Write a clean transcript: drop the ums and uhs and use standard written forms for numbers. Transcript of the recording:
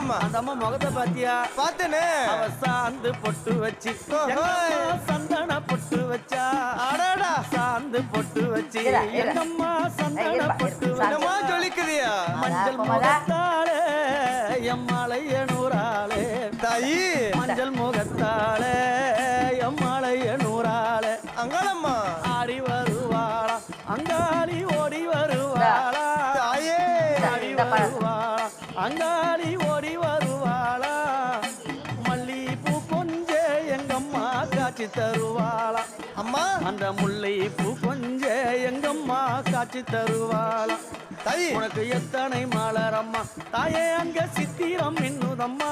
ஆமாமா. அந்த அம்மா முகத்தை பாத்தியா? பார்த்தேனே. அவ சாந்து பொட்டு வச்சு சந்தன பொட்டு வச்சா. அடடா. சாந்து பொட்டு வச்சு எங்கம்மா சந்தன பொட்டு என்னமா வச்சா. ஜொலிக்குதியா? மஞ்சள் முகத்தாளே எம்மாளைய நூறாளே தாயி. மஞ்சள் முகத்தாளே எம்மாளைய நூறாளே அங்காளம்மா. ஆடி வருவாளா அங்காளி ஓடி வருவாளா. தாயே. ஆடி வருவாளா அங்காளி ஓடி வருவாளா. மல்லிப்பூ கொஞ்ச எங்கம்மா காட்சி தருவாளா. அம்மா. அந்த முல்லை பூ கொஞ்ச எங்கம்மா காட்சி தருவாளா. தாயி. உனக்கு எத்தனை மலரம்மா தாயே அங்க சித்திரம் மின்னுதம்மா.